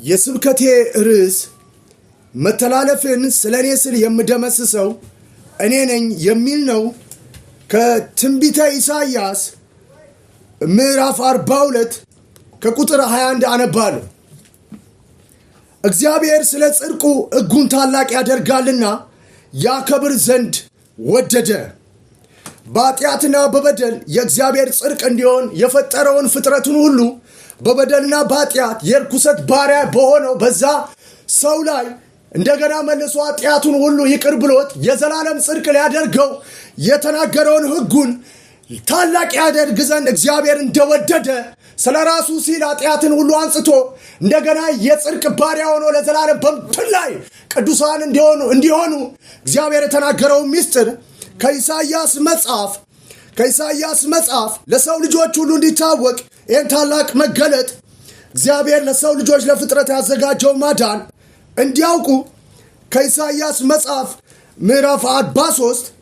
የስብከቴ ርዕስ መተላለፍን ስለኔ ስል የምደመስሰው እኔ ነኝ የሚል ነው። ከትንቢተ ኢሳይያስ ምዕራፍ 42 ከቁጥር 21 አነባለሁ። እግዚአብሔር ስለ ጽድቁ ሕጉን ታላቅ ያደርጋልና ያከብር ዘንድ ወደደ። በኃጢአትና በበደል የእግዚአብሔር ጽድቅ እንዲሆን የፈጠረውን ፍጥረቱን ሁሉ በበደልና በኃጢአት የርኩሰት ባሪያ በሆነው በዛ ሰው ላይ እንደገና መልሶ ኃጢአቱን ሁሉ ይቅር ብሎት የዘላለም ጽድቅ ሊያደርገው የተናገረውን ሕጉን ታላቅ ያደርግ ዘንድ እግዚአብሔር እንደወደደ ስለ ራሱ ሲል ኃጢአትን ሁሉ አንጽቶ እንደገና የጽድቅ ባሪያ ሆኖ ለዘላለም በምድር ላይ ቅዱሳን እንዲሆኑ እግዚአብሔር የተናገረው ምስጢር ከኢሳይያስ መጽሐፍ ለሰው ልጆች ሁሉ እንዲታወቅ ይህን ታላቅ መገለጥ እግዚአብሔር ለሰው ልጆች ለፍጥረት ያዘጋጀው ማዳን እንዲያውቁ ከኢሳይያስ መጽሐፍ ምዕራፍ 43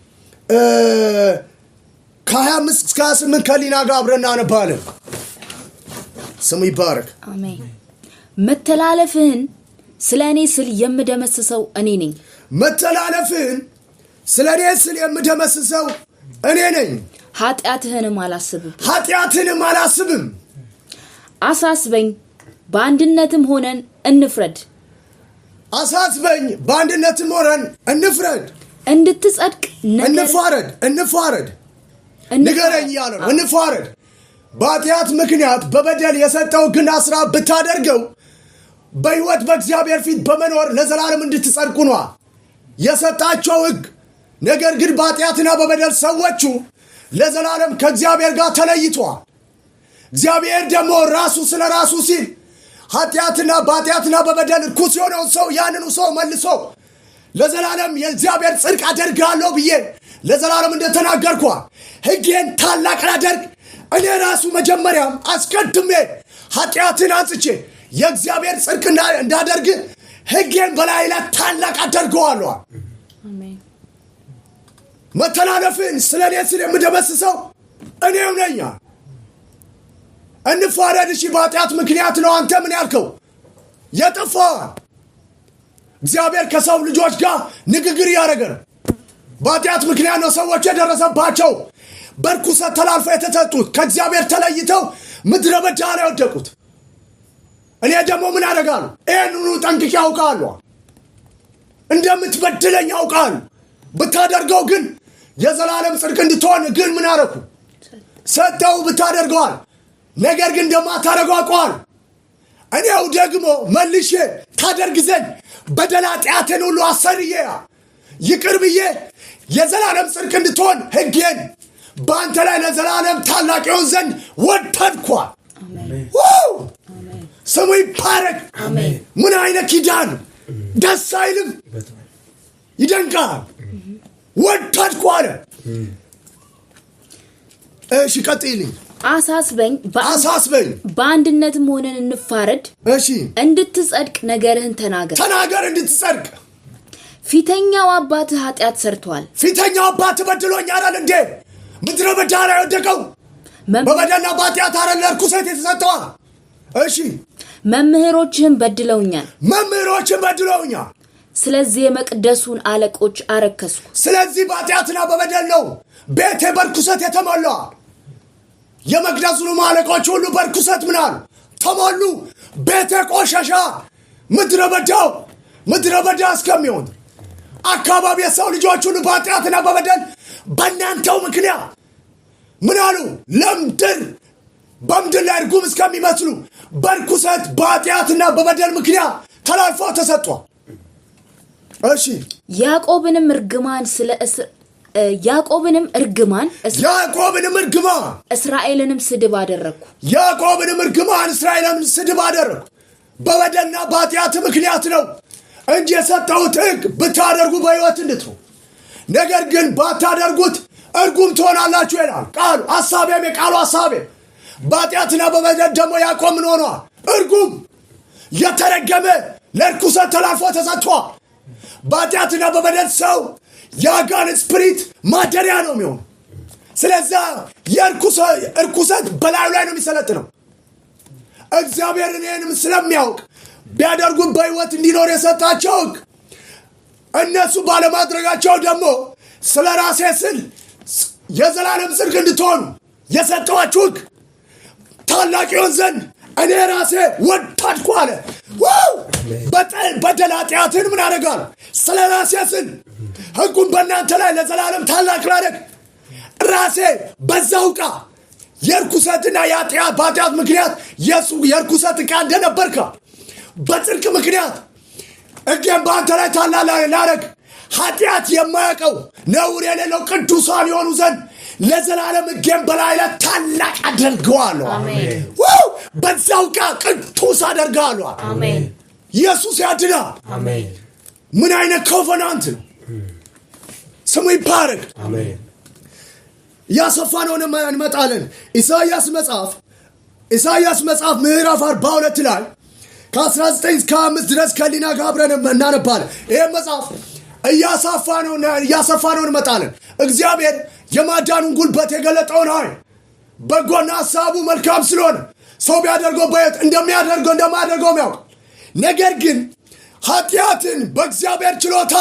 ከ25 እስከ 28 ከሊና ጋር አብረን እናነባለን። ስሙ ይባረክ። አሜን። መተላለፍህን ስለ እኔ ስል የምደመስሰው እኔ ነኝ። መተላለፍህን ስለ እኔ ስል የምደመስሰው እኔ ነኝ። ኃጢአትህንም አላስብም። አሳስበኝ፣ በአንድነትም ሆነን እንፍረድ። እንድትጸድቅ እንፋረድ። ንገረኝ ያለ ነው። እንፋረድ። በኃጢአት ምክንያት በበደል የሰጠው ግን አስራ ብታደርገው በሕይወት በእግዚአብሔር ፊት በመኖር ለዘላለም እንድትጸድቁ ነው የሰጣቸው ሕግ። ነገር ግን በኃጢአትና በበደል ሰዎቹ ለዘላለም ከእግዚአብሔር ጋር ተለይቷል። እግዚአብሔር ደግሞ ራሱ ስለ ራሱ ሲል በኃጢአትና በበደል ርኩስ የሆነውን ሰው ያንኑ ሰው መልሶ ለዘላለም የእግዚአብሔር ጽድቅ አደርጋለሁ ብዬ ለዘላለም እንደተናገርኳ ሕጌን ታላቅ ላደርግ እኔ ራሱ መጀመሪያም አስቀድሜ ኃጢአትን አንጽቼ የእግዚአብሔር ጽድቅ እንዳደርግ ሕጌን በላይ ላይ ታላቅ አደርገዋለሁ። መተላለፍን ስለ እኔ ስል የምደመስሰው እኔው ነኝ። እንፋረድ። እሺ፣ በኃጢአት ምክንያት ነው አንተ ምን ያልከው የጠፋ። እግዚአብሔር ከሰው ልጆች ጋር ንግግር እያደረገ ነው። በኃጢአት ምክንያት ነው ሰዎች የደረሰባቸው በርኩሰት ተላልፈው የተሰጡት ከእግዚአብሔር ተለይተው ምድረ በዳ ላይ ወደቁት። እኔ ደግሞ ምን አደርጋለሁ? ይህን ሁሉ ጠንቅቄ ያውቃለሁ። እንደምትበድለኝ ያውቃለሁ። ብታደርገው ግን የዘላለም ጽድቅ እንድትሆን ግን ምን አደረኩ? ሰጠው። ብታደርገዋል። ነገር ግን እንደማታደርገው አውቀዋለሁ። እኔው ደግሞ መልሼ ታደርግ ዘንድ በደል ኃጢአትን ሁሉ አሰርዬ ይቅር ብዬ የዘላለም ጽድቅ እንድትሆን ሕጌን በአንተ ላይ ለዘላለም ታላቅ ይሆን ዘንድ ወደድኳል። ስሙ ይባረክ። ምን አይነት ኪዳን! ደስ አይልም? ይደንቃል። ወደድኳል። እሺ፣ ቀጥይልኝ። አሳስበኝ፣ በአንድነትም ሆነን እንፋረድ። እሺ፣ እንድትጸድቅ ነገርህን ተናገር። እንድትጸድቅ። ፊተኛው አባትህ ኃጢአት ሰርቷል። ፊተኛው አባትህ በድሎኝ አይደል እንዴ ምድረ በዳ ላይ ወደቀው? በበደልና በኃጢአት አይደል ርኩሰት የተሰጠው? እሺ፣ መምህሮችህም በድለውኛል። ስለዚህ የመቅደሱን አለቆች አረከስኩ። ስለዚህ በኃጢአትና በበደል ነው ቤቴ በርኩሰት የተሞላ። የመቅደሱን አለቆች ሁሉ በርኩሰት ምናል ተሞሉ። ቤቴ ቆሻሻ፣ ምድረ በዳ እስከሚሆን አካባቢ የሰው ልጆች ሁሉ በኃጢአትና በበደል በእናንተው ምክንያት ምን አሉ? በምድር ላይ እርጉም እስከሚመስሉ በርኩሰት በኃጢአትና በበደል ምክንያት ተላልፈው ተሰጥቷል። እሺ፣ ያዕቆብንም እርግማን እስራኤልንም ስድብ አደረግኩ። በበደልና በኃጢአት ምክንያት ነው እንጂ የሰጠሁት ሕግ ብታደርጉ በሕይወት እንድትሩ፣ ነገር ግን ባታደርጉት እርጉም ትሆናላችሁ ይላል ቃሉ። የቃሉ ሐሳቤ በኃጢአትና በበደል ደግሞ ያዕቆብ ምን ሆኗል? እርጉም፣ የተረገመ፣ ለርኩሰት ተላልፎ ተሰጥቷል። በኃጢአትና በበደል ሰው የአጋንንት ስፕሪት ማደሪያ ነው የሚሆን። ስለዚህ እርኩሰት በላዩ ላይ ነው የሚሰለጥነው። እግዚአብሔር እኔንም ስለሚያውቅ ቢያደርጉ በሕይወት እንዲኖር የሰጣቸው ሕግ እነሱ ባለማድረጋቸው ደግሞ ስለ ራሴ ስል የዘላለም ጽድቅ እንድትሆኑ የሰጠኋችሁ ሕግ ታላቅ ይሆን ዘንድ እኔ ራሴ ወደድኩ አለ። በደል ኃጢአትን ምን አደርጋለሁ? ስለ ራሴ ስል ሕጉን በእናንተ ላይ ለዘላለም ታላቅ ላደርግ ራሴ በዛው ዕቃ የርኩሰትና በኃጢአት ምክንያት የርኩሰት ዕቃ እንደነበርካ በጽድቅ ምክንያት ሕጌን በአንተ ላይ ታላቅ ላደርግ ኃጢአት የማያውቀው ነውር የሌለው ቅዱሳን የሆኑ ዘንድ ለዘላለም ሕጌን በላይ ላይ ታላቅ አደርገዋለሁ። በዛው ዕቃ ቅዱስ አደርገዋለሁ። ኢየሱስ ያድናል። ምን አይነት ኮቨናንት ነው! ስሙ ይባረክ። ያሰፋነውን እንመጣለን። ኢሳይያስ መጽሐፍ ምዕራፍ 42 ላይ ከ19 እስከ 5 ድረስ ከሊና ጋር አብረን እናነባለን። ይህ መጽሐፍ እያሰፋነውን እንመጣለን። እግዚአብሔር የማዳኑን ጉልበት የገለጠውን ኃይል በጎና ሐሳቡ መልካም ስለሆነ ሰው ቢያደርገው በሕይወት እንደማያደርገው ያውቃል። ነገር ግን ኃጢአትን በእግዚአብሔር ችሎታ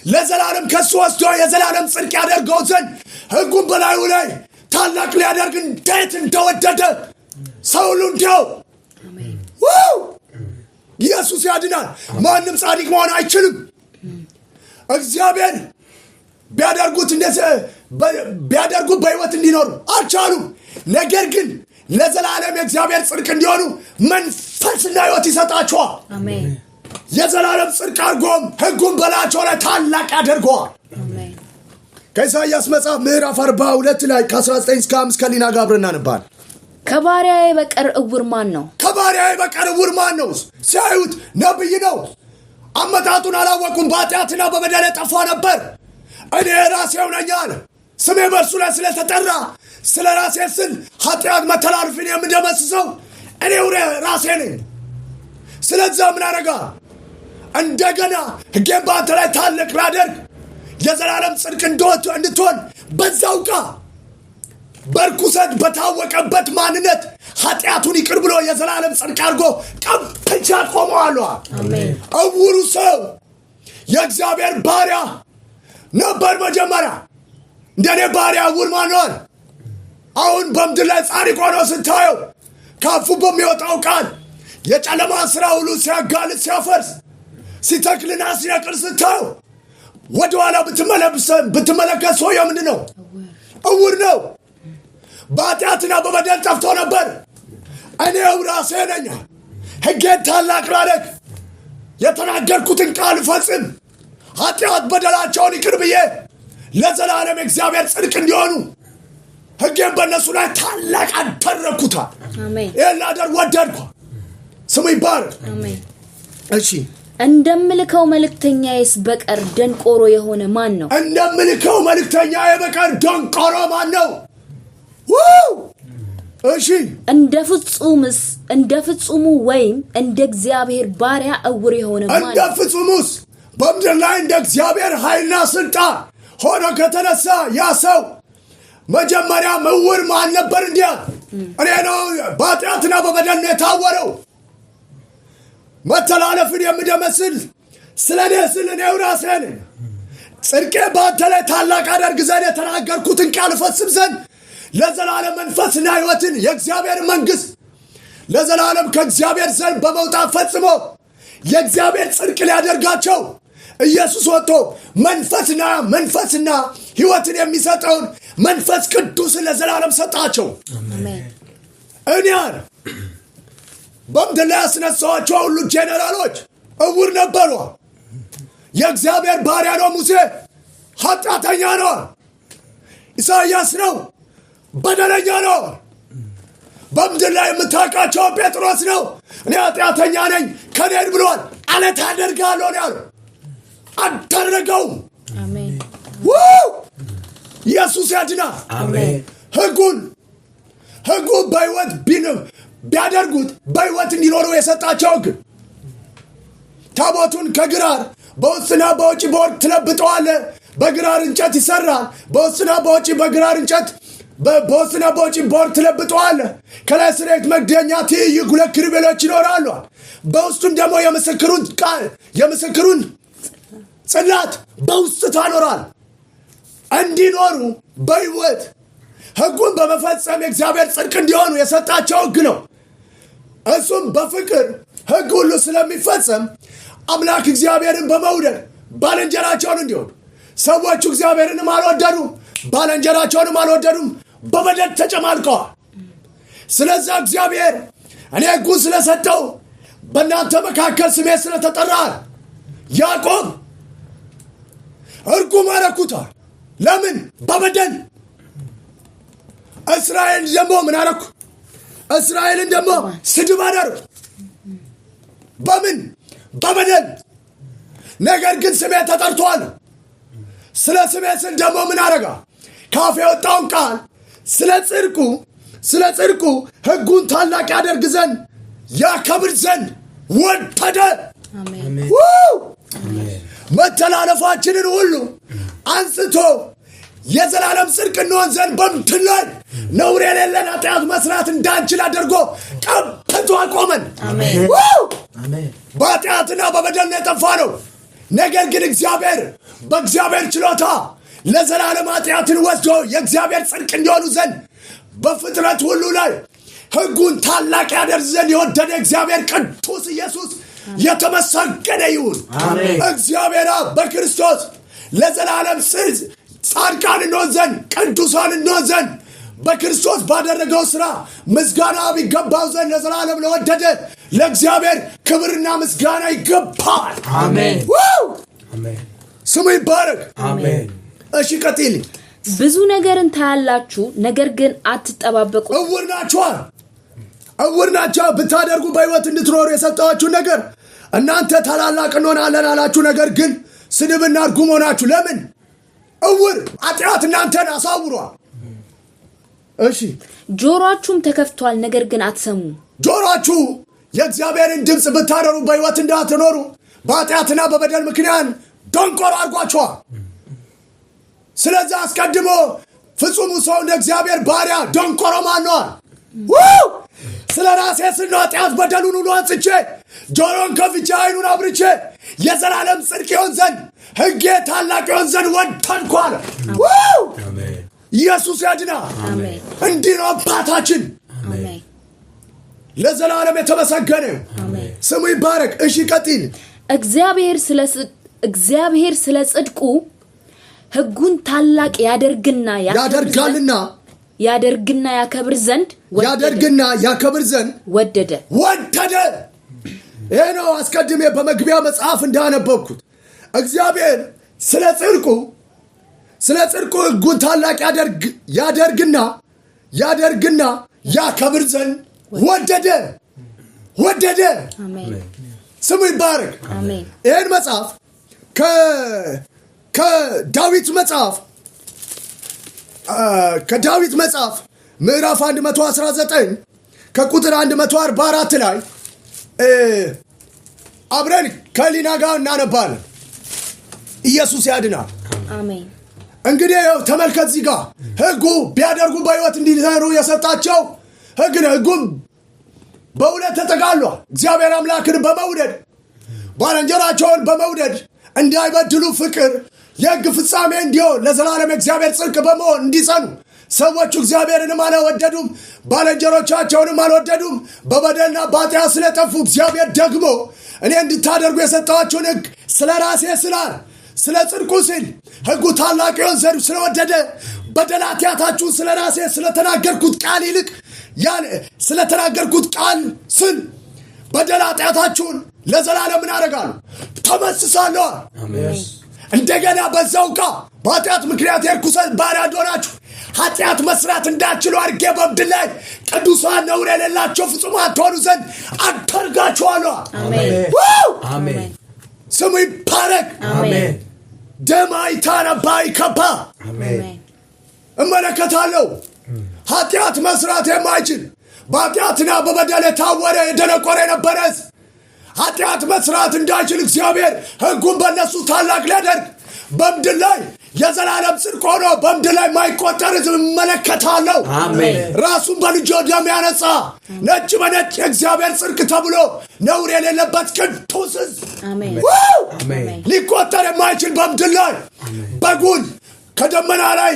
ለዘላለም ከሱ ወስዶ የዘላለም ጽድቅ ያደርገው ዘንድ ሕጉን በላዩ ላይ ታላቅ ሊያደርግ እንዴት እንደወደደ ሰው ሁሉ እንዲያው ኢየሱስ ያድናል። ማንም ጻድቅ መሆን አይችልም። እግዚአብሔር ቢያደርጉት በሕይወት እንዲኖሩ አልቻሉም። ነገር ግን ለዘላለም የእግዚአብሔር ጽድቅ እንዲሆኑ መንፈስና ሕይወት ይሰጣቸዋል። የዘላለም ጽድቅ አድርጎም ሕጉን በላያቸው ላይ ታላቅ ያደርገዋል። ከኢሳይያስ መጽሐፍ ምዕራፍ 42 ላይ ከ19 እስከ 5 ከሊና ጋር አብረን እናነባለን። ከባሪያዬ በቀር ዕውር ማን ነው? ከባሪያዬ በቀር ዕውር ማን ነው? ሲያዩት ነቢይ ነው። አመጣጡን አላወቁም። በኃጢአትና በበደል ጠፋ ነበር። እኔ ራሴው ነኝ አለ። ስሜ በእርሱ ላይ ስለተጠራ ስለ ራሴ ስል ኃጢአት መተላለፍን የምደመስሰው እኔው ራሴ ነኝ። ስለዚያ ምን አደረጋ? እንደገና ሕጌን በአንተ ላይ ታላቅ ላደርግ የዘላለም ጽድቅ እንድትሆን በዛው ዕቃ በርኩሰት በታወቀበት ማንነት ኃጢአቱን ይቅር ብሎ የዘላለም ጽድቅ አድርጎ ቀብቻ ቆመዋለሁ። ዕውሩ ሰው የእግዚአብሔር ባሪያ ነበር መጀመሪያ። እንደኔ ባሪያ ዕውር ማን ነው? አሁን በምድር ላይ ጻድቅ ሆኖ ስታየው ካፉ በሚወጣው ቃል የጨለማ ሥራ ሁሉ ሲያጋልጥ ሲያፈርስ ሲተክልና ሲነቅል ስታየው ወደኋላ ብትመለከት ሰውየው ምንድን ነው? ዕውር ነው። በኃጢአትና በበደል ጠፍቶ ነበር። እኔው ራሴ ነኝ። ሕጌን ታላቅ ላደርግ የተናገርኩትን ቃል ፈጽም ኃጢአት በደላቸውን ይቅር ብዬ ለዘላለም እግዚአብሔር ጽድቅ እንዲሆኑ ሕጌን በእነሱ ላይ ታላቅ አደረግኩታል። ይህን ላደርግ ወደድኩ። ስሙ ይባረክ። እሺ እንደምልከው መልእክተኛዬስ በቀር ደንቆሮ የሆነ ማን ነው? እንደምልከው መልእክተኛዬ በቀር ደንቆሮ ማን ነው? እሺ እንደ ፍጹሙ ወይም እንደ እግዚአብሔር ባሪያ ዕውር የሆነ ማን ነው? እንደ ፍጹሙስ በምድር ላይ እንደ እግዚአብሔር ኃይልና ስልጣን ሆኖ ከተነሳ ያ ሰው መጀመሪያ ዕውር ማን ነበር? እንዲያ እኔ ነው በኃጢአትና በበደል ነው የታወረው። መተላለፍን የምደመስል ስለ እኔ ስል እኔው ራሴ ነኝ። ጽድቄ በአንተ ላይ ታላቅ አደርግ ዘንድ የተናገርኩትን ቃል እፈጽም ዘንድ ለዘላለም መንፈስና ሕይወትን የእግዚአብሔር መንግሥት ለዘላለም ከእግዚአብሔር ዘንድ በመውጣት ፈጽሞ የእግዚአብሔር ጽድቅ ሊያደርጋቸው ኢየሱስ ወጥቶ መንፈስና ሕይወትን የሚሰጠውን መንፈስ ቅዱስን ለዘላለም ሰጣቸው። እኔ በምድር ላይ ያስነሳኋቸው ሁሉ ጄኔራሎች ዕውር ነበሩ። የእግዚአብሔር ባሪያ ነው ሙሴ፣ ኃጢአተኛ ነው። ኢሳይያስ ነው፣ በደለኛ ነው። በምድር ላይ የምታውቃቸው ጴጥሮስ ነው፣ እኔ ኃጢአተኛ ነኝ ከኔን ብሏል። አለት አደርጋለሁ ነው ያለው። አደረገውም። ኢየሱስ ያድናል። ሕጉ በሕይወት ቢያደርጉት በሕይወት እንዲኖሩ የሰጣቸው ሕግ ታቦቱን ከግራር በውስጥና በውጭ በወርቅ ትለብጠዋለህ። በግራር እንጨት ይሰራል። በውስጥና በውጭ በግራር እንጨት በቦስና ቦጪ ቦርት ለብጠዋል ከላይ ስሬት መግደኛ ትይዩ ሁለት ኪሩቤሎች ይኖራሉ በውስጡም ደግሞ የምስክሩን ቃል የምስክሩን ጽላት በውስጥ ታኖራል እንዲኖሩ በሕይወት ሕጉን በመፈጸም የእግዚአብሔር ጽድቅ እንዲሆኑ የሰጣቸው ሕግ ነው እሱም በፍቅር ሕግ ሁሉ ስለሚፈጸም አምላክ እግዚአብሔርን በመውደድ ባልንጀራቸውን እንዲወዱ ሰዎቹ እግዚአብሔርንም አልወደዱም ባልንጀራቸውንም አልወደዱም በበደል ተጨማልቀዋል ስለዚህ እግዚአብሔር እኔ ሕጉን ስለሰጠው በእናንተ መካከል ስሜ ስለተጠራ ያዕቆብ እርጉም አረኩታል ለምን በበደል እስራኤል ደግሞ ምን አረኩ እስራኤልን ደግሞ ስድብ አደረኩ በምን በበደል ነገር ግን ስሜ ተጠርቷል ስለ ስሜ ስል ደግሞ ምን አረጋ ካፌ ወጣውን ቃል ስለ ጽድቁ ሕጉን ታላቅ ያደርግ ዘንድ ያከብር ዘንድ ወደደ አሜን መተላለፋችንን ሁሉ አንስቶ የዘላለም ጽድቅ እንሆን ዘንድ በምድር ላይ ነውር የሌለን ኃጢአት መስራት እንዳንችል አድርጎ ቀብቶ አቆመን አሜን በኃጢአትና በበደል የጠፋ ነው ነገር ግን እግዚአብሔር በእግዚአብሔር ችሎታ ለዘላለም ኃጢአትን ወስዶ የእግዚአብሔር ጽድቅ እንዲሆኑ ዘንድ በፍጥረት ሁሉ ላይ ሕጉን ታላቅ ያደርግ ዘንድ የወደደ እግዚአብሔር ቅዱስ ኢየሱስ የተመሰገነ ይሁን እግዚአብሔር በክርስቶስ ለዘላለም ጻድቃን እንሆን ዘንድ ቅዱሳን እንሆን ዘንድ በክርስቶስ ባደረገው ሥራ ምስጋና ቢገባው ዘንድ ለዘላለም ለወደደ ለእግዚአብሔር ክብርና ምስጋና ይገባል አሜን ስሙ ይባረክ አሜን እሺ ቀጥል ብዙ ነገርን ታያላችሁ ነገር ግን አትጠባበቁ እውር ናቸው ብታደርጉ በሕይወት እንድትኖሩ የሰጣችሁ ነገር እናንተ ታላላቅ እንሆናለን አላችሁ ነገር ግን ስድብና ርጉም ሆናችሁ ለምን እውር ኃጢአት እናንተን አሳውሯል እሺ ጆሮአችሁም ተከፍቷል ነገር ግን አትሰሙ ጆሮአችሁ የእግዚአብሔርን ድምፅ ብታደሩ በሕይወት እንዳትኖሩ በኃጢአትና በበደል ምክንያት ደንቆሮ አድርጓችኋል ስለዚህ አስቀድሞ ፍጹሙ ሰው እንደ እግዚአብሔር ባሪያ ደንቆሮ ማነዋል ስለ ራሴ ስለ ኃጢአት በደሉን ሁሉ አንጽቼ ጆሮን ከፍቼ ዓይኑን አብርቼ የዘላለም ጽድቅ ይሆን ዘንድ ሕጌ ታላቅ ይሆን ዘንድ ወደድኩ አለ ኢየሱስ ያድናል እንዲህ ነው አባታችን ለዘላለም የተመሰገነ ስሙ ይባረክ እሺ ቀጥል እግዚአብሔር ስለ ጽድቁ ሕጉን ታላቅ ያደርግና ያከብር ዘንድ ወደደ ይሄ ነው አስቀድሜ በመግቢያ መጽሐፍ እንዳነበብኩት እግዚአብሔር ስለ ጽድቁ ሕጉን ታላቅ ያደርግና ያከብር ዘንድ ወደደ አሜን ስሙ ይባረክ አሜን ይሄን መጽሐፍ ከዳዊት መጽሐፍ ምዕራፍ 119 ከቁጥር 144 ላይ አብረን ከሊና ጋር እናነባለን ኢየሱስ ያድናል አሜን እንግዲህ ተመልከት እዚህ ጋር ሕጉ ቢያደርጉ በሕይወት እንዲኖሩ የሰጣቸው ሕጉም በሁለት ተጠቃሏል እግዚአብሔር አምላክን በመውደድ ባልንጀራቸውን በመውደድ እንዳይበድሉ ፍቅር የሕግ ፍጻሜ እንዲሆን ለዘላለም እግዚአብሔር ጽድቅ በመሆን እንዲጸኑ ሰዎቹ እግዚአብሔርንም አልወደዱም ባልንጀሮቻቸውንም አልወደዱም በበደልና በኃጢአት ስለጠፉ እግዚአብሔር ደግሞ እኔ እንድታደርጉ የሰጣችሁን ሕግ ስለ ራሴ ስለ ጽድቁ ሲል ሕጉ ታላቅ ይሆን ዘንድ ስለወደደ በደል ኃጢአታችሁ ስለ ራሴ ስለተናገርኩት ቃል ይልቅ ስለተናገርኩት ቃል ስል በደል ኃጢአታችሁን ለዘላለም ምን አደርጋለሁ ተመስሳለሁ እንደገና በዛው ቃል በኃጢአት ምክንያት የርኩሰት ባሪያ እንደሆናችሁ ኃጢአት መስራት እንዳትችሉ አድርጌ በምድር ላይ ቅዱሳን ነውር የሌላቸው ፍጹማን ትሆኑ ዘንድ አደርጋችኋለሁ አሜን ስሙ ይባረክ አሜን ደማይታና ባይከባ አሜን እመለከታለሁ ኃጢአት መስራት የማይችል በኃጢአትና በበደል የታወረ የደነቆረ የነበረ ኃጢአት መስራት እንዳይችል እግዚአብሔር ሕጉን በእነሱ ታላቅ ሊያደርግ በምድር ላይ የዘላለም ጽድቅ ሆኖ በምድር ላይ ማይቆጠር ሕዝብ እመለከታለሁ። አሜን። ራሱን በልጁ ደም ያነጻ ነጭ በነጭ የእግዚአብሔር ጽድቅ ተብሎ ነውር የሌለበት ቅዱስ ሕዝብ ሊቆጠር የማይችል በምድር ላይ በጉን ከደመና ላይ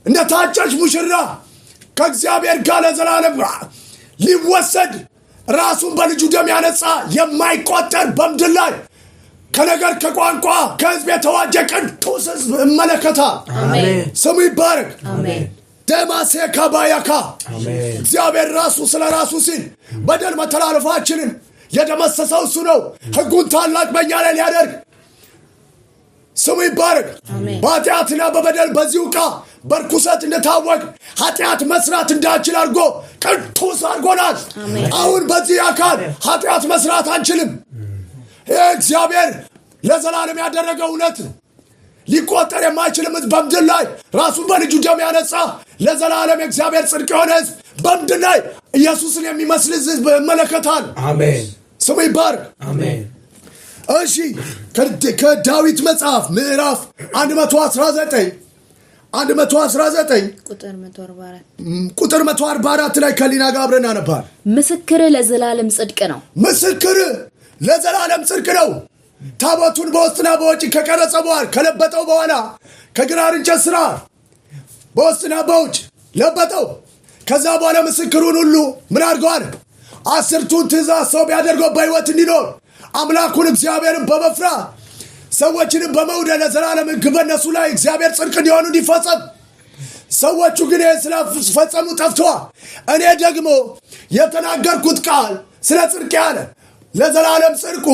እንደታጨች ሙሽራ ከእግዚአብሔር ጋር ለዘላለም ሊወሰድ ራሱን በልጁ ደም ያነጻ የማይቆጠር በምድር ላይ ከነገር ከቋንቋ ከሕዝብ የተዋጀ ቅዱስ ሕዝብ እመለከታል። ስሙ ይባረክ። ደማሴ ካባያካ እግዚአብሔር ራሱ ስለ ራሱ ሲል በደል መተላለፋችንን የደመሰሰው እሱ ነው። ሕጉን ታላቅ በእኛ ላይ ሊያደርግ ስሙ ይባረክ። በኃጢአትና በበደል በዚሁ ዕቃ በርኩሰት እንደታወቅ ኃጢአት መስራት እንዳችል አድርጎ ቅዱስ አድርጎናል። አሁን በዚህ አካል ኃጢአት መስራት አንችልም። ይህ እግዚአብሔር ለዘላለም ያደረገው እውነት ሊቆጠር የማይችልም ሕዝብ በምድር ላይ ራሱን በልጁ ደም ያነጻ ለዘላለም የእግዚአብሔር ጽድቅ የሆነ ሕዝብ በምድር ላይ ኢየሱስን የሚመስል ሕዝብ እመለከታል። ስሙ ይባረክ። እሺ ከዳዊት መጽሐፍ ምዕራፍ 119 ቁጥር 144 ላይ ከሊና ጋር አብረን አነባል። ምስክር ለዘላለም ጽድቅ ነው። ምስክር ለዘላለም ጽድቅ ነው። ታቦቱን በውስጥና በውጭ ከቀረጸ በኋላ ከለበጠው በኋላ ከግራር እንጨት ስራ በውስጥና በውጭ ለበጠው። ከዛ በኋላ ምስክሩን ሁሉ ምን አድርገዋል? 10ቱን ትእዛዝ ሰው ቢያደርገው በሕይወት እንዲኖር አምላኩን እግዚአብሔርን በመፍራት ሰዎችንም በመውደድ ለዘላለም ሕግ በእነሱ ላይ እግዚአብሔር ጽድቅ እንዲሆኑ እንዲፈጸም። ሰዎቹ ግን ይህን ስለፈጸሙ ጠፍተዋል። እኔ ደግሞ የተናገርኩት ቃል ስለ ጽድቅ ያለ ለዘላለም ጽድቁ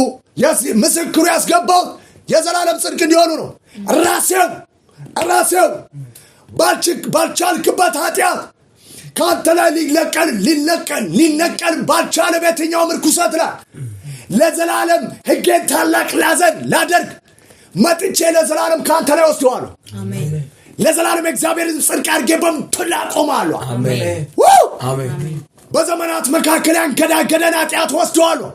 ምስክሩ ያስገባው የዘላለም ጽድቅ እንዲሆኑ ነው። ራሴው ባልቻልክበት ኃጢአት ከአንተ ላይ ሊነቀል ባልቻለ በየትኛውም ርኩሰት ላይ ለዘላለም ሕጌን ታላቅ ላደርግ መጥቼ ለዘላለም ከአንተ ላይ ወስደዋለሁ። ለዘላለም እግዚአብሔር ጽድቅ አድርጌ በምድር ላይ አቆማለሁ። በዘመናት መካከል ያንገዳገደን ኃጢአት ወስደዋለሁ።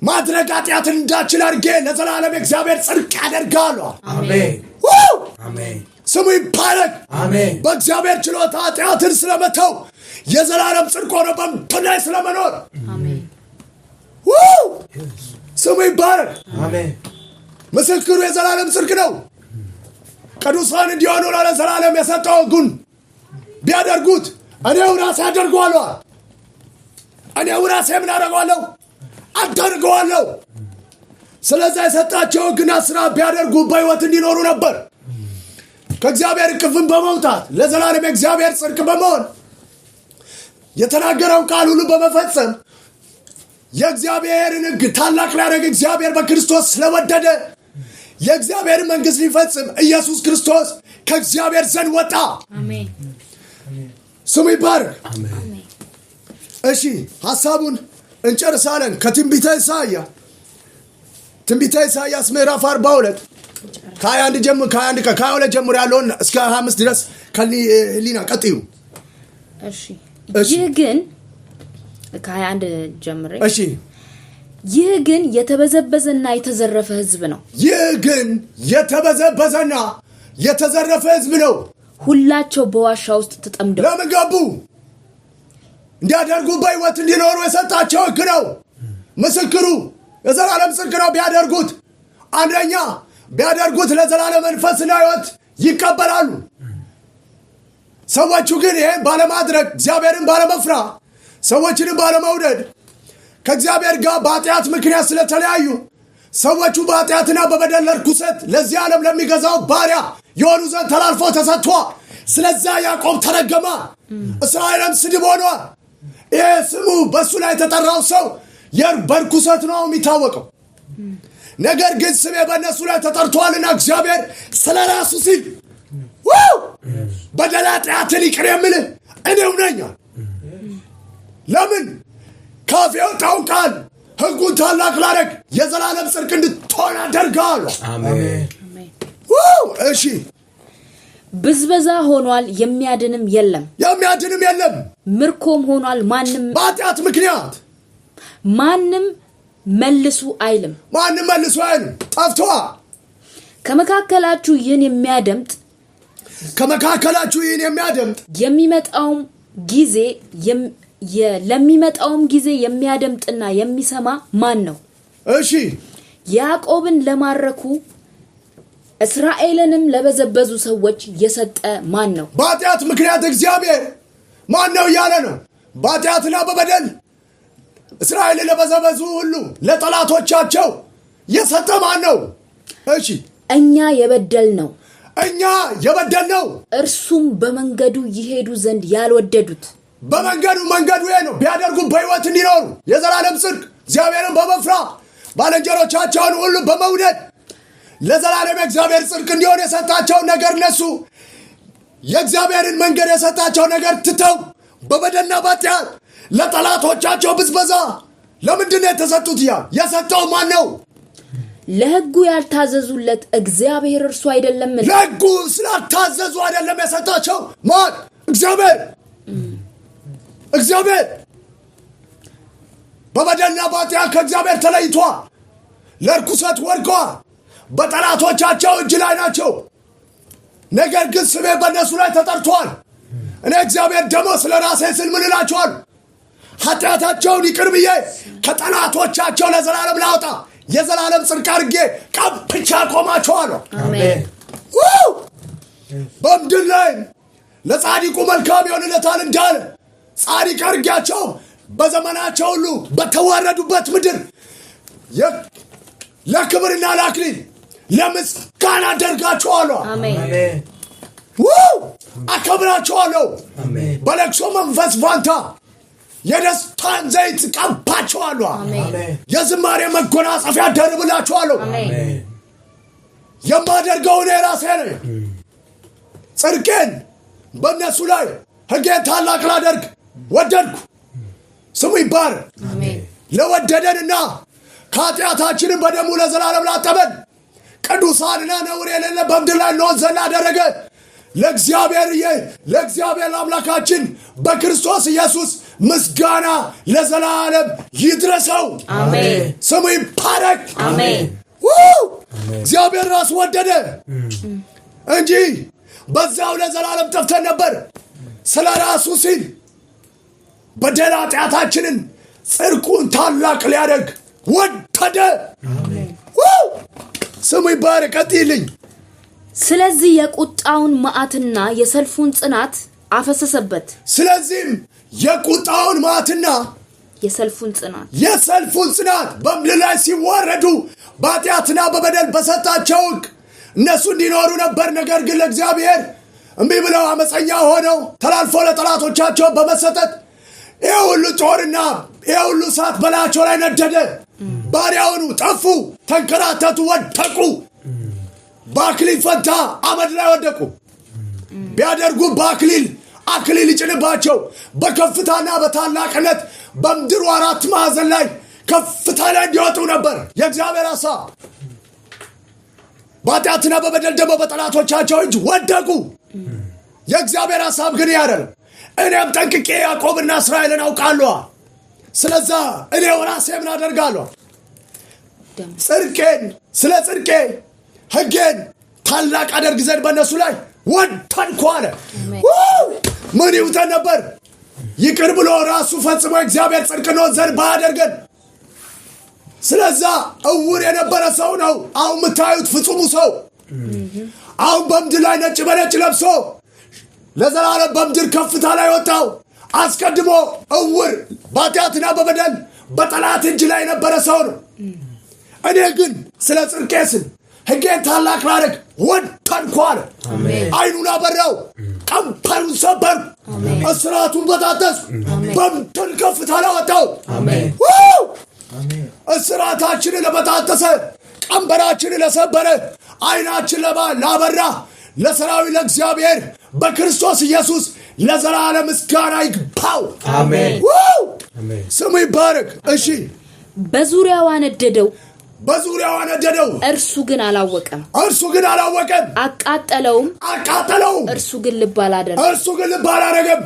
ማድረግ ኃጢአትን እንዳችል አድርጌ ለዘላለም እግዚአብሔር ጽድቅ ያደርጋለሁ። ስሙ ይባረክ። በእግዚአብሔር ችሎታ ኃጢአትን ስለመተው የዘላለም ጽድቅ ሆነ በምድር ላይ ስለመኖር ስሙ ይባረክ። ምስክሩ የዘላለም ጽድቅ ነው። ቅዱሳን እንዲሆኑ ለዘላለም የሰጠው ሕጉን ቢያደርጉት እኔው ራሴ አደርገዋለሁ። እኔው ራሴ ምን አደርገዋለሁ? አደርገዋለሁ። ስለዚህ የሰጣቸው ሕግና ሥራ ቢያደርጉ በሕይወት እንዲኖሩ ነበር። ከእግዚአብሔር እቅፍን በመውጣት ለዘላለም የእግዚአብሔር ጽድቅ በመሆን የተናገረውን ቃል ሁሉ በመፈጸም የእግዚአብሔርን ሕግ ታላቅ ሊያደርግ እግዚአብሔር በክርስቶስ ስለወደደ የእግዚአብሔር መንግሥት ሊፈጽም ኢየሱስ ክርስቶስ ከእግዚአብሔር ዘንድ ወጣ። ስሙ ይባረክ። እሺ ሐሳቡን እንጨርሳለን። ከትንቢተ ኢሳይያስ ምዕራፍ 42 ከ22 ጀምሮ ያለውን እስከ 25 ድረስ ከሊና ቀጥዩ። ይህ ግን ከ21 ጀምሬ ይህ ግን የተበዘበዘና የተዘረፈ ሕዝብ ነው። ይህ ግን የተበዘበዘና የተዘረፈ ሕዝብ ነው። ሁላቸው በዋሻ ውስጥ ተጠምደው ለምን ገቡ? እንዲያደርጉ በሕይወት እንዲኖሩ የሰጣቸው ሕግ ነው። ምስክሩ የዘላለም ጽድቅ ነው። አንደኛ ቢያደርጉት ለዘላለም መንፈስና ሕይወት ይቀበላሉ። ሰዎቹ ግን ይሄን ባለማድረግ እግዚአብሔርን ባለመፍራት ሰዎችንም ባለመውደድ ከእግዚአብሔር ጋር በኃጢአት ምክንያት ስለተለያዩ ሰዎቹ በኃጢአትና በበደል ርኩሰት ለዚህ ዓለም ለሚገዛው ባሪያ የሆኑ ዘንድ ተላልፎ ተሰጥቷል። ስለዛ ያዕቆብ ተረገመ፣ እስራኤልም ስድብ ሆኗል። ይህ ስሙ በእሱ ላይ የተጠራው ሰው በርኩሰት ነው የሚታወቀው። ነገር ግን ስሜ በእነሱ ላይ ተጠርቷልና እግዚአብሔር ስለ ራሱ ሲል በደል ኃጢአትን ይቅር የምልህ እኔው ነኝ። ለምን? ካፌ የወጣውን ቃል ሕጉን ታላቅ ላደርግ የዘላለም ጽድቅ እንድትሆን አደርጋለሁ። እሺ ብዝበዛ ሆኗል፣ የሚያድንም የለም። ምርኮም ሆኗል፣ ማንም በኃጢአት ምክንያት ማንም መልሱ አይልም። ጠፍቷል። ከመካከላችሁ ይህን የሚያደምጥ ለሚመጣውም ጊዜ የሚያደምጥና የሚሰማ ማን ነው? እሺ ያዕቆብን ለማረኩ እስራኤልንም ለበዘበዙ ሰዎች የሰጠ ማን ነው? በኃጢአት ምክንያት እግዚአብሔር ማን ነው ያለ ነው። በኃጢአትና በበደል እስራኤልን ለበዘበዙ ሁሉ ለጠላቶቻቸው የሰጠ ማን ነው? እሺ እኛ የበደልነው እርሱም በመንገዱ ይሄዱ ዘንድ ያልወደዱት መንገዱ ነው ቢያደርጉ በሕይወት እንዲኖሩ የዘላለም ጽድቅ እግዚአብሔርን በመፍራት ባልንጀሮቻቸውን ሁሉ በመውደድ ለዘላለም እግዚአብሔር ጽድቅ እንዲሆን የሰጣቸው ነገር ነሱ የእግዚአብሔርን መንገድ የሰጣቸው ነገር ትተው በበደልና በኃጢአት ለጠላቶቻቸው ብዝበዛ ለምንድን ነው የተሰጡት? የሰጠው ማን ነው? ለሕጉ ያልታዘዙለት እግዚአብሔር እርሱ አይደለም? ለሕጉ ስላልታዘዙ አይደለም የሰጣቸው? ማን? እግዚአብሔር በበደልና በኃጢአት ከእግዚአብሔር ተለይቷል። ለርኩሰት ወድቀዋል። በጠላቶቻቸው እጅ ላይ ናቸው። ነገር ግን ስሜ በእነሱ ላይ ተጠርቷል። እኔ እግዚአብሔር ደግሞ ስለ ራሴ ስል ምን እላቸዋል? ኃጢአታቸውን ይቅር ብዬ ከጠላቶቻቸው ለዘላለም ላውጣ የዘላለም ጽድቅ አድርጌ ቀብቻ ቆማቸዋለሁ። አሜን። በምድር ላይ ለጻድቁ መልካም ይሆንለታል እንዳለ ጻድቅ አድርጌያቸው በዘመናቸው ሁሉ በተዋረዱበት ምድር ለክብርና ለአክሊል ለምስጋና አደርጋቸዋለሁ። አሜን። አከብራቸዋለሁ። በለቅሶ መንፈስ ፋንታ የደስታን ዘይት ቀባቸዋለሁ። የዝማሬ መጎናጸፊያ ደርብላቸዋለሁ። የማደርገው እኔ ራሴ ነኝ። ጽድቄን በእነሱ ላይ ሕጌን ታላቅ ላደርግ ወደድኩ። ስሙ ይባረክ። ለወደደንና ከኃጢአታችንን በደሙ ለዘላለም ላጠበን ቅዱሳንና ነውር የሌለ በምድር ላይ እንሆን ዘንድ ላደረገ ለእግዚአብሔር አምላካችን በክርስቶስ ኢየሱስ ምስጋና ለዘላለም ይድረሰው። አሜን። ስሙ ይባረክ። አሜን። እግዚአብሔር ራሱ ወደደ እንጂ በዛው ለዘላለም ጠፍተን ነበር። ስለ ራሱ ሲል በደል ኃጢአታችንን ጽድቁን ታላቅ ሊያደርግ ወደደ። ስሙ ይባረክ። ቀጥይልኝ። ስለዚህ የቁጣውን መዓትና የሰልፉን ጽናት አፈሰሰበት። ስለዚህም የቁጣውን መዓትና የሰልፉን ጽናት በምድር ላይ ሲዋረዱ በኃጢአትና በበደል በሰጣቸው ሕግ እነሱ እንዲኖሩ ነበር። ነገር ግን ለእግዚአብሔር እምቢ ብለው አመፀኛ ሆነው ተላልፎ ለጠላቶቻቸው በመሰጠት ይህ ሁሉ ጦርና ይህ ሁሉ እሳት በላያቸው ላይ ነደደ። ባሪያውኑ ጠፉ፣ ተንከራተቱ፣ ወደቁ። በአክሊል ፈንታ አመድ ላይ ወደቁ። ቢያደርጉ አክሊል ይጭንባቸው በከፍታና በታላቅነት በምድሩ አራት ማዕዘን ላይ ከፍታ ላይ እንዲወጡ ነበር የእግዚአብሔር ሐሳብ። በኃጢአትና በበደል ደግሞ በጠላቶቻቸው እጅ ወደቁ። የእግዚአብሔር ሐሳብ ግን ያደር እኔም ጠንቅቄ ያዕቆብና እስራኤልን አውቃለሁ። ስለዛ እኔው ራሴ ምን አደርጋለሁ? ስለ ጽድቄ ሕጌን ታላቅ አደርግ ዘንድ በእነሱ ላይ ወደድኩ አለ። ምን ይውጠን ነበር? ይቅር ብሎ ራሱ ፈጽሞ እግዚአብሔር ጽድቅ ነው ዘንድ ባያደርገን። ስለዛ እውር የነበረ ሰው ነው አሁን የምታዩት ፍጹሙ ሰው። አሁን በምድር ላይ ነጭ በነጭ ለብሶ ለዘላለም በምድር ከፍታ ላይ ወጣው። አስቀድሞ እውር በኃጢአትና በበደል በጠላት እጅ ላይ የነበረ ሰው ነው። እኔ ግን ስለ ጽድቄ ስል ሕጌን ታላቅ ላደርግ ወደድኩ አለ። ዓይኑን አበራው፣ ቀንበሩን ሰበርኩ፣ እስራቱን በጣጠስኩ፣ በምድር ከፍታ ላይ ወጣው። እስራታችንን ለበጣጠሰ፣ ቀንበራችንን ለሰበረ፣ ዓይናችን ላበራ ለሰራዊት ለእግዚአብሔር በክርስቶስ ኢየሱስ ለዘላለም ምስጋና ይግባው። አሜን። ስሙ ይባረክ። እሺ፣ በዙሪያው አነደደው፣ እርሱ ግን አላወቀም። አቃጠለውም፣ እርሱ ግን ልብ አላደረገም።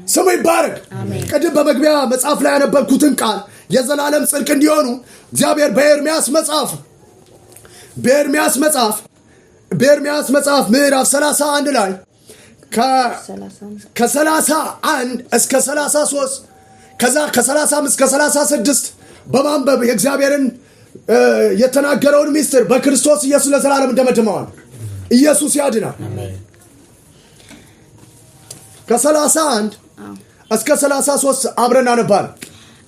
ስሙ ይባረክ። ቅድም በመግቢያ መጽሐፍ ላይ ያነበብኩትን ቃል የዘላለም ጽድቅ እንዲሆኑ እግዚአብሔር በኤርምያስ መጽሐፍ በኤርምያስ መጽሐፍ ምዕራፍ 31 ላይ ከ31 እስከ 33 ከዛ ከ35 እስከ 36 በማንበብ የእግዚአብሔርን የተናገረውን ምስጢር በክርስቶስ ኢየሱስ ለዘላለም እንደመድመዋል። ኢየሱስ ያድናል። ከ31 እስከ 33 አብረን አነባለን።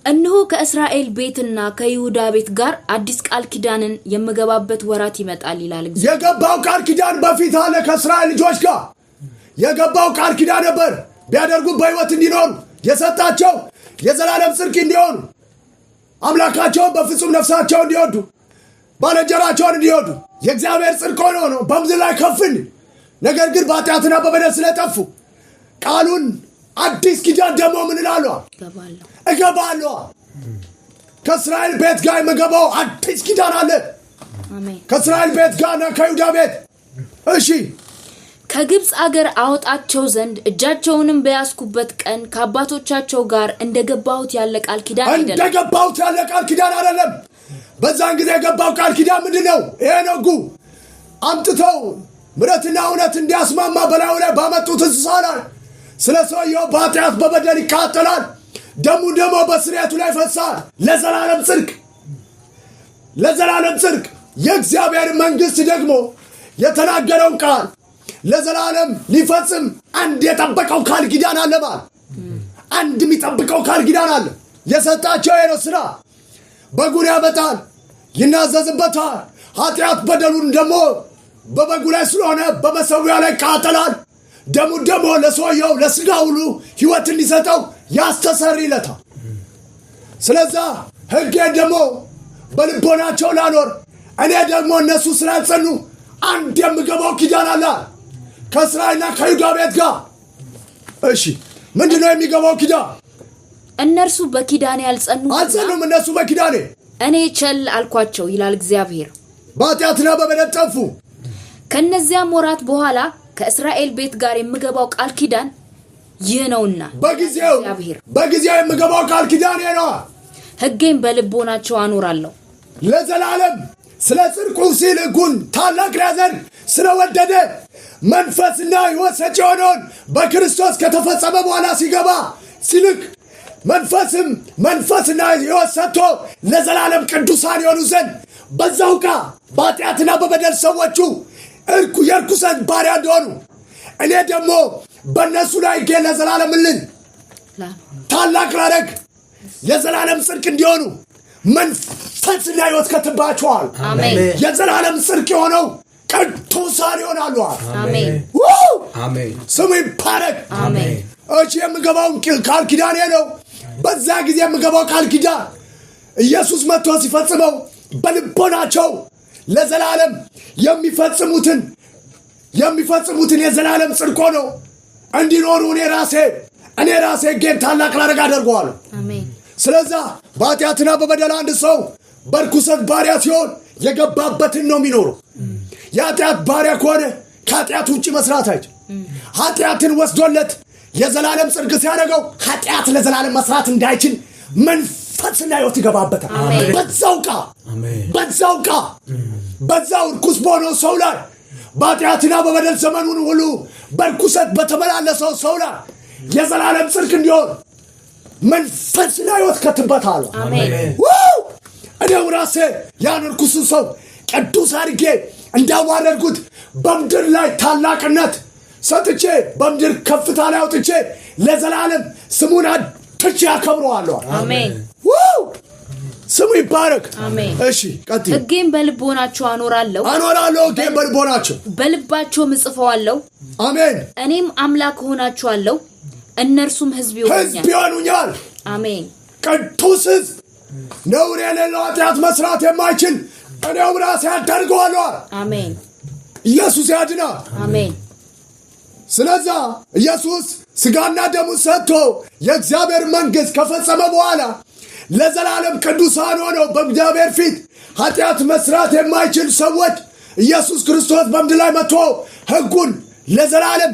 እነሆ ከእስራኤል ቤትና ከይሁዳ ቤት ጋር አዲስ ቃል ኪዳንን የምገባበት ወራት ይመጣል ይላል እግዚአብሔር። የገባው ቃል ኪዳን በፊት አለ። ከእስራኤል ልጆች ጋር የገባው ቃል ኪዳን ነበር። ቢያደርጉ በሕይወት እንዲኖሩ የሰጣቸው የዘላለም ጽድቅ እንዲሆኑ አምላካቸውን በፍጹም ነፍሳቸው እንዲወዱ ባልንጀራቸውን እንዲወዱ የእግዚአብሔር ጽድቅ ሆኖ በምድር ላይ ከፍን። ነገር ግን በኃጢአትና በበደል ስለጠፉ ቃሉን አዲስ ኪዳን ደግሞ ምን እላለሁ? እገባለሁ። ከእስራኤል ቤት ጋር የምገባው አዲስ ኪዳን አለ። ከእስራኤል ቤት ጋርና ከይሁዳ ቤት። እሺ ከግብፅ አገር አወጣቸው ዘንድ እጃቸውንም በያዝኩበት ቀን ከአባቶቻቸው ጋር እንደገባሁት ያለ ቃል ኪዳን አይደለም። እንደገባሁት ያለ ቃል ኪዳን አይደለም። በዛን ጊዜ የገባው ቃል ኪዳን ምንድነው? ይሄ ነው። አምጥተው ምሕረትና እውነት እንዲያስማማ በላዩ ላይ ባመጡት እንስሳ ላይ ስለ ሰውየው በኃጢአት በበደል ይቃጠላል። ደሙ ደግሞ በስርየቱ ላይ ፈሳል። ለዘላለም ጽድቅ የእግዚአብሔር መንግስት ደግሞ የተናገረውን ቃል ለዘላለም ሊፈጽም አንድ የጠበቀው ቃል ኪዳን አለ። አንድ የሚጠብቀው ቃል ኪዳን አለ። የሰጣቸው ነው ስራ። በጉን ያመጣል፣ ይናዘዝበታል። ኃጢአት በደሉን ደግሞ በበጉ ላይ ስለሆነ በመሰዊያ ላይ ይቃጠላል። ደሙ ደግሞ ለሰውየው ለስጋ ሁሉ ሕይወት እንዲሰጠው ያስተሰርይለታል። ስለዛ ሕጌን ደግሞ በልቦናቸው ላኖር እኔ ደግሞ እነሱ ስላልጸኑ አንድ የምገባው ኪዳን አለ ከእስራኤልና ከይሁዳ ቤት ጋር። እሺ ምንድነው የሚገባው ኪዳን? እነርሱ በኪዳኔ አልጸኑም። እነሱ በኪዳኔ እኔ ቸል አልኳቸው ይላል እግዚአብሔር። በኃጢአትና በበደል ጠፉ። ከነዚያም ወራት በኋላ ከእስራኤል ቤት ጋር የምገባው ቃል ኪዳን ይህ ነውና በጊዜው የምገባው ቃል ኪዳን ነው። ሕጌን በልቦናቸው አኖራለሁ ለዘላለም። ስለ ጽድቁ ሲል ሕጉን ታላቅ ሊያደርግ ስለወደደ መንፈስና ሕይወት ሰጪ የሆነውን በክርስቶስ ከተፈጸመ በኋላ ሲገባ ሲልክ መንፈስና ሕይወት ሰጥቶ ለዘላለም ቅዱሳን የሆኑ ዘንድ በዛው ቃ በኃጢአትና በበደል ሰዎቹ የርኩሰት ባሪያ እንደሆኑ እኔ ደግሞ በእነሱ ላይ ሕጌን ለዘላለም ታላቅ ላደርግ የዘላለም ጽድቅ እንዲሆኑ መንፈስና ሕይወት ከትባቸዋል። የዘላለም ጽድቅ የሆነው ቅዱሳን ይሆናሉ። አሜን። ስሙ ይባረክ። እሺ የምገባው ቃል ኪዳኔ ነው። በዛ ጊዜ የምገባው ቃል ኪዳን ኢየሱስ መጥቶ ሲፈጽመው በልቦናቸው ለዘላለም የሚፈጽሙትን የዘላለም ጽድቅ ነው እንዲኖሩ እኔ ራሴ ሕጌን ታላቅ ላደርግ አደርገዋለሁ። ስለዛ በኃጢአትና በበደል አንድ ሰው በርኩሰት ባሪያ ሲሆን የገባበትን ነው የሚኖረው። የኃጢአት ባሪያ ከሆነ ከኃጢአት ውጭ መስራት አይችል። ኃጢአትን ወስዶለት የዘላለም ጽድቅ ሲያደርገው ኃጢአት ለዘላለም መስራት እንዳይችል መንፈስና ሕይወት ይገባበታል። በዛው ርኩስ በሆነው ሰው ላይ በኃጢአትና በበደል ዘመኑን ሁሉ በርኩሰት በተመላለሰው ሰው ላይ የዘላለም ጽድቅ እንዲሆን መንፈስና ሕይወት ከትበታለሁ። እኔው ራሴ ያን ርኩስን ሰው ቅዱስ አድርጌ እንዳዋረድኩት በምድር ላይ ታላቅነት ሰጥቼ በምድር ከፍታ ላይ አውጥቼ ለዘላለም ስሙን አጥቼ አከብረዋለሁ። ስሙ ይባረክ። እሺ ቀጥይ። ሕጌን በልቦናቸው አኖራለሁ። ሕጌን በልቦናቸው በልባቸውም እጽፈዋለሁ። አሜን። እኔም አምላክ ሆናቸዋለሁ፣ እነርሱም ሕዝብ ይሆኑኛል። አሜን። ቅዱስ ሕዝብ፣ ነውር የሌለው ኃጢአት መስራት የማይችል እኔው ራሴ አደርገዋለሁ። አሜን። ኢየሱስ ያድናል። አሜን። ስለዛ ኢየሱስ ስጋና ደሙ ሰጥቶ የእግዚአብሔር መንግሥት ከፈጸመ በኋላ ለዘላለም ቅዱሳን ሆነው በእግዚአብሔር ፊት ኃጢአት መስራት የማይችል ሰዎች ኢየሱስ ክርስቶስ በምድር ላይ መጥቶ ሕጉን ለዘላለም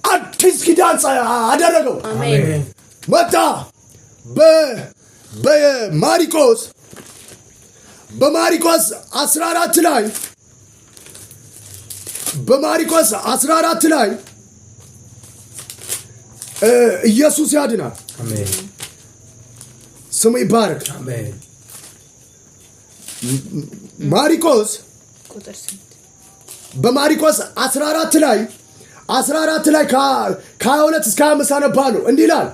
አዲስ ኪዳን አደረገው። መጣ። በማርቆስ 14 ላይ በማርቆስ 14 ላይ ኢየሱስ ያድናል። አሜን። ስሙ ይባረክ። አሜን። ማርቆስ ቁጥር 8 በማርቆስ 14 ላይ ከ22 እስከ 25 አነባለሁ። እንዲህ ይላል።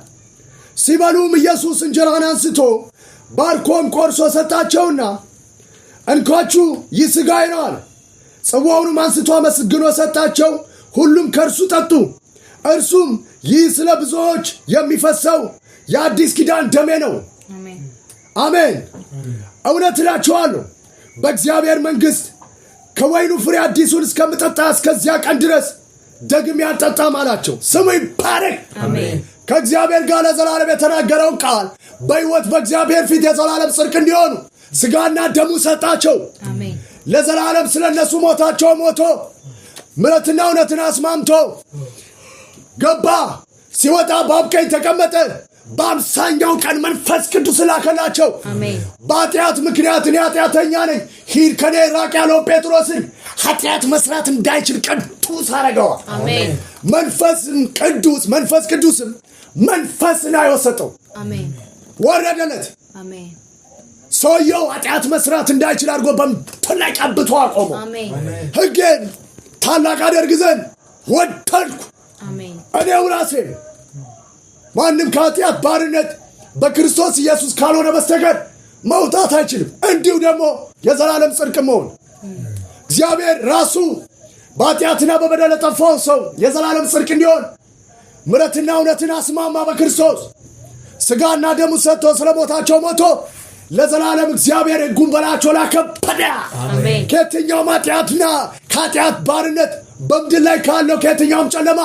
ሲበሉም ኢየሱስ እንጀራን አንስቶ ባርኮም ቆርሶ ሰጣቸውና እንኳችሁ ይህ ሥጋዬ ነው አለ። ጽዋውንም አንስቶ አመስግኖ ሰጣቸው። ሁሉም ከእርሱ ጠጡ። እርሱም ይህ ስለ ብዙዎች የሚፈሰው የአዲስ ኪዳን ደሜ ነው። አሜን። እውነት እላችኋለሁ በእግዚአብሔር መንግሥት ከወይኑ ፍሬ አዲሱን እስከምጠጣ እስከዚያ ቀን ድረስ ደግሜ አልጠጣም አላቸው። ስሙ ይባረክ። አሜን። ከእግዚአብሔር ጋር ለዘላለም የተናገረውን ቃል በሕይወት በእግዚአብሔር ፊት የዘላለም ጽድቅ እንዲሆኑ ሥጋና ደሙ ሰጣቸው። አሜን። ለዘላለም ስለ እነሱ ሞታቸው ሞቶ ምሕረትና እውነትን አስማምቶ ገባ። ሲወጣ በአብ ቀኝ ተቀመጠ። በአምሳኛው ቀን መንፈስ ቅዱስ ላከላቸው። በኃጢአት ምክንያት እኔ ኃጢአተኛ ነኝ፣ ሂድ ከኔ ራቅ ያለው ጴጥሮስን ኃጢአት መስራት እንዳይችል ቅዱስ አረገዋል። መንፈስ ቅዱስም መንፈስን አይወሰጠው ወረደለት። ሰውየው ኃጢአት መስራት እንዳይችል አድርጎ በምድር ላይ ቀብቶ አቆመው። ሕጌን ታላቅ አደርግ ዘንድ ወደድኩ እኔው ራሴ። ማንም ከኃጢአት ባርነት በክርስቶስ ኢየሱስ ካልሆነ በስተቀር መውጣት አይችልም። እንዲሁ ደግሞ የዘላለም ጽድቅ መሆን እግዚአብሔር ራሱ በኃጢአትና በበደል የጠፋውን ሰው የዘላለም ጽድቅ እንዲሆን ምሕረትና እውነትን አስማማ። በክርስቶስ ሥጋና ደሙ ሰጥቶ ስለ ሞታቸው ሞቶ ለዘላለም እግዚአብሔር ሕጉን በላያቸው ላይ ከበደ። ከየትኛውም ኃጢአትና ከኃጢአት ባርነት በምድር ላይ ካለው ከየትኛውም ጨለማ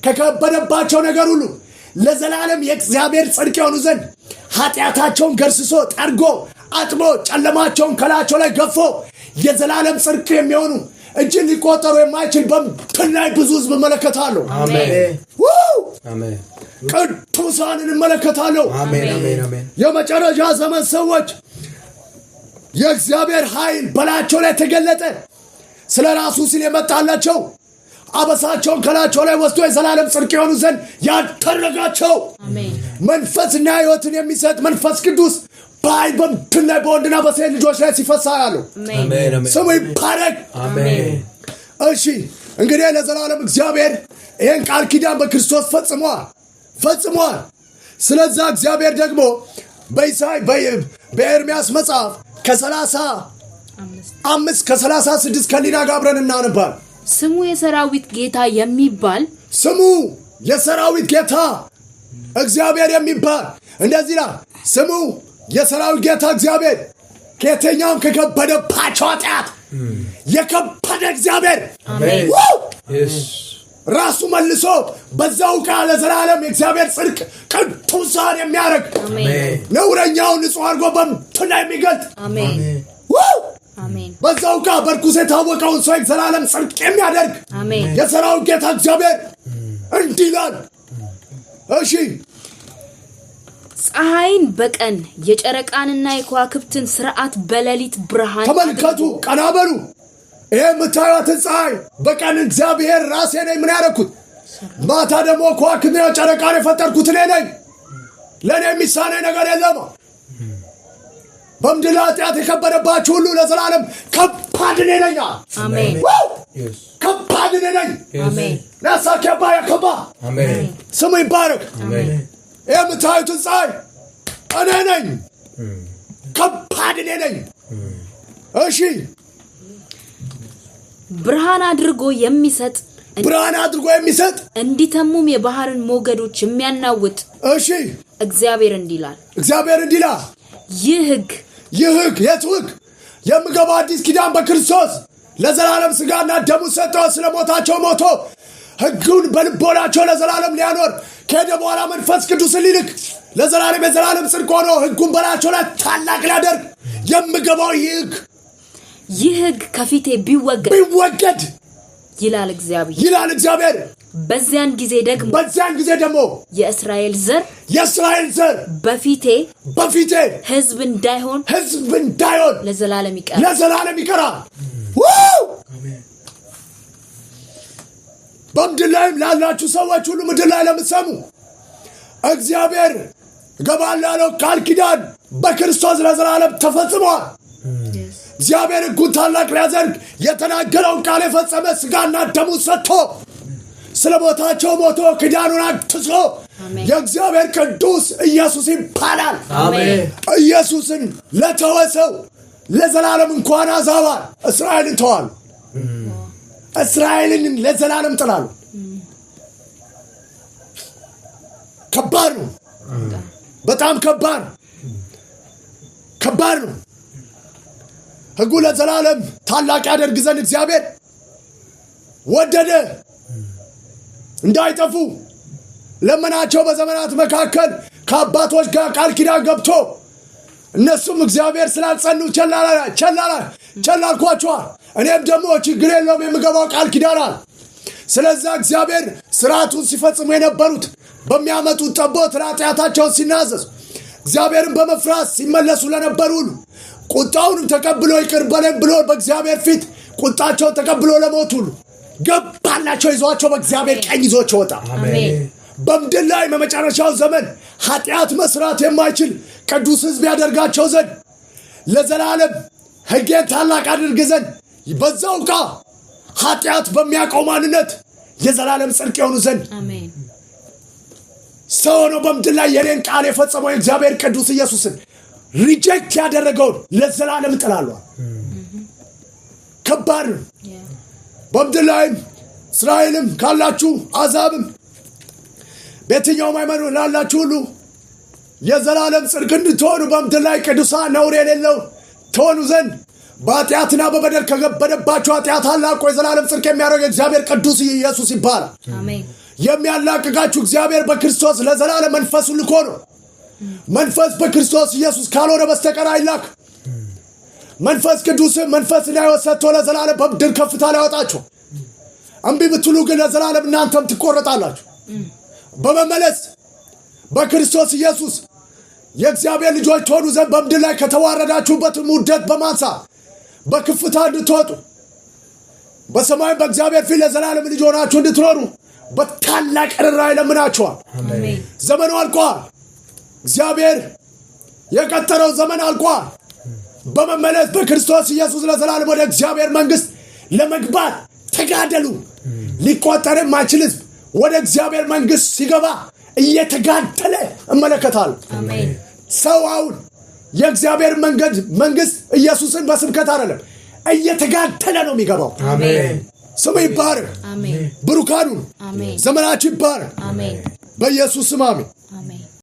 ከከበደባቸው ነገር ሁሉ ለዘላለም የእግዚአብሔር ጽድቅ የሆኑ ዘንድ ኃጢአታቸውን ገርስሶ ጠርጎ አጥቦ ጨለማቸውን ከላያቸው ላይ ገፎ የዘላለም ጽድቅ የሚሆኑ እጅን ሊቆጠሩ የማይችል በምድር ላይ ብዙ ሕዝብ እመለከታለሁ። ቅዱሳንን እመለከታለሁ። የመጨረሻ ዘመን ሰዎች የእግዚአብሔር ኃይል በላያቸው ላይ ተገለጠ። ስለ ራሱ ሲል የመጣላቸው አበሳቸውን ከላያቸው ላይ ወስዶ የዘላለም ጽድቅ የሆኑ ዘንድ ያደረጋቸው መንፈስና ሕይወትን የሚሰጥ መንፈስ ቅዱስ በኃይል በምድር ላይ በወንድና በሴት ልጆች ላይ ሲፈሳ ያለው ስሙ ይባረክ። እሺ እንግዲህ ለዘላለም እግዚአብሔር ይህን ቃል ኪዳን በክርስቶስ ፈጽሟል። ስለዛ እግዚአብሔር ደግሞ በኤርምያስ መጽሐፍ ከ35 ከ36 ከሊና ጋር አብረን እናነባል። ስሙ የሰራዊት ጌታ የሚባል እግዚአብሔር የሚባል እንደዚህ ይላል። ስሙ የሰራዊት ጌታ እግዚአብሔር ከየትኛውም ከከበደባቸው ኃጢአት የከበደ እግዚአብሔር ራሱ መልሶ በዛው ቃል ለዘላለም የእግዚአብሔር ጽድቅ ቅዱሳን የሚያደርግ ነውረኛውን ንጹሕ አድርጎ በምድር ላይ የሚገልጥ በዛው ቃል በርኩስ የታወቀውን ሰው የዘላለም ጽድቅ የሚያደርግ የሰራዊት ጌታ እግዚአብሔር እንዲህ ይላል። እሺ ፀሐይን በቀን የጨረቃንና የከዋክብትን ሥርዓት በሌሊት ብርሃን ተመልከቱ። ቀና በሉ። ይሄ የምታዩትን ፀሐይ በቀን እግዚአብሔር ራሴ ነኝ ምን ያደረኩት፣ ማታ ደግሞ ከዋክብትና ጨረቃን የፈጠርኩት እኔ ነኝ። ለእኔ የሚሳነኝ ነገር የለም። በምድር ኃጢአት የከበደባችሁ ሁሉ ለዘላለም ከባድ እኔ ነኝ። ከባድ እኔ ነኝ። ናሳከባ ያከባ ስሙ ይባረክ። ይህ የምታዩትን ፀሐይ እኔ ነኝ። ከባድ እኔ ነኝ። እሺ ብርሃን አድርጎ የሚሰጥ እንዲተሙም የባህርን ሞገዶች የሚያናውጥ እሺ እግዚአብሔር እንዲህ ይላል። ይህ ሕግ የቱ ሕግ? የምገባ አዲስ ኪዳን በክርስቶስ ለዘላለም ሥጋና ደሙ ሰጠው። ስለ ሞታቸው ሞቶ ሕጉን በልቦናቸው ለዘላለም ሊያኖር ከሄደ በኋላ መንፈስ ቅዱስን ሊልክ ለዘላለም የዘላለም ጽድቅ ሆኖ ሕጉን በላያቸው ላይ ታላቅ ሊያደርግ የምገባው ይህ ሕግ ከፊቴ ቢወገድ ይላል እግዚአብሔር። በዚያን ጊዜ ደግሞ የእስራኤል ዘር በፊቴ ሕዝብ እንዳይሆን ለዘላለም ይቀራል። በምድር ላይ ላላችሁ ሰዎች ሁሉ ምድር ላይ ለምትሰሙ እግዚአብሔር ገባላለው ቃል ኪዳን በክርስቶስ ለዘላለም ተፈጽሟል። እግዚአብሔር ሕጉን ታላቅ ሊያደርግ የተናገረውን ቃል የፈጸመ ሥጋና ደሙን ሰጥቶ ስለ ቦታቸው ሞቶ ኪዳኑን አድሶ የእግዚአብሔር ቅዱስ ኢየሱስ ይባላል። ኢየሱስን ለተወሰው ለዘላለም እንኳን አዛባል እስራኤልን ተዋሉ። እስራኤልን ለዘላለም ጥላሉ። ከባድ ነው። በጣም ከባድ ነው። ሕጉ ለዘላለም ታላቅ ያደርግ ዘንድ እግዚአብሔር ወደደ። እንዳይጠፉ ለመናቸው። በዘመናት መካከል ከአባቶች ጋር ቃል ኪዳን ገብቶ እነሱም እግዚአብሔር ስላልጸኑ ቸላልኳቸዋል። እኔም ደግሞ ችግር የለውም የምገባው ቃል ኪዳን አለ። ስለዚህ እግዚአብሔር ስርዓቱን ሲፈጽሙ የነበሩት በሚያመጡት ጠቦት ኃጢአታቸውን ሲናዘዙ እግዚአብሔርን በመፍራት ሲመለሱ ለነበሩ ሁሉ ቁጣውንም ተቀብሎ ይቅር በለን ብሎ በእግዚአብሔር ፊት ቁጣቸውን ተቀብሎ ለሞቱ ሁሉ ገባላቸው። ይዟቸው በእግዚአብሔር ቀኝ ይዟቸው ወጣ። በምድር ላይ በመጨረሻው ዘመን ኃጢአት መስራት የማይችል ቅዱስ ሕዝብ ያደርጋቸው ዘንድ ለዘላለም ሕጌን ታላቅ አድርግ ዘንድ በዛው ቃ ኃጢአት በሚያውቀው ማንነት የዘላለም ጽድቅ የሆኑ ዘንድ ሰው ነው። በምድር ላይ የኔን ቃል የፈጸመው የእግዚአብሔር ቅዱስ ኢየሱስን ሪጀክት ያደረገውን ለዘላለም ጥላለዋል። ከባድ ነው። በምድር ላይ እስራኤልም ካላችሁ አሕዛብም በየትኛውም ሃይማኖት ላላችሁ ሁሉ የዘላለም ጽድቅ እንድትሆኑ በምድር ላይ ቅዱሳን ነውር የሌለው ትሆኑ ዘንድ በኃጢአትና በበደል ከገበደባችሁ ኃጢአት አላቆ የዘላለም ጽድቅ የሚያደርግ እግዚአብሔር ቅዱስ ኢየሱስ ይባላል። የሚያላቅቃችሁ እግዚአብሔር በክርስቶስ ለዘላለም መንፈሱን ልኮ ነው። መንፈስ በክርስቶስ ኢየሱስ ካልሆነ በስተቀር አይላክ። መንፈስ ቅዱስም መንፈስን ያወሰቶ ለዘላለም በምድር ከፍታ ላይ ያወጣችሁ። እምቢ ብትሉ ግን ለዘላለም እናንተም ትቆረጣላችሁ። በመመለስ በክርስቶስ ኢየሱስ የእግዚአብሔር ልጆች ትሆኑ ዘንድ በምድር ላይ ከተዋረዳችሁበት ውርደት በማንሳት በከፍታ እንድትወጡ በሰማይም በእግዚአብሔር ፊት ለዘላለም ልጅ ሆናችሁ እንድትኖሩ በታላቅ ርኅራኄ ለምናችኋል። ዘመኑ አልቋል። እግዚአብሔር የቀጠረው ዘመን አልቋል። በመመለስ በክርስቶስ ኢየሱስ ለዘላለም ወደ እግዚአብሔር መንግሥት ለመግባት ተጋደሉ። ሊቆጠር የማይችል ሕዝብ ወደ እግዚአብሔር መንግሥት ሲገባ እየተጋደለ እመለከታለሁ። ሰው አሁን የእግዚአብሔር መንግሥት ኢየሱስን በስብከት አይደለም እየተጋደለ ነው የሚገባው። ስሙ ይባረክ። ብሩካኑ ዘመናችሁ ይባረክ። በኢየሱስ ስም አሜን።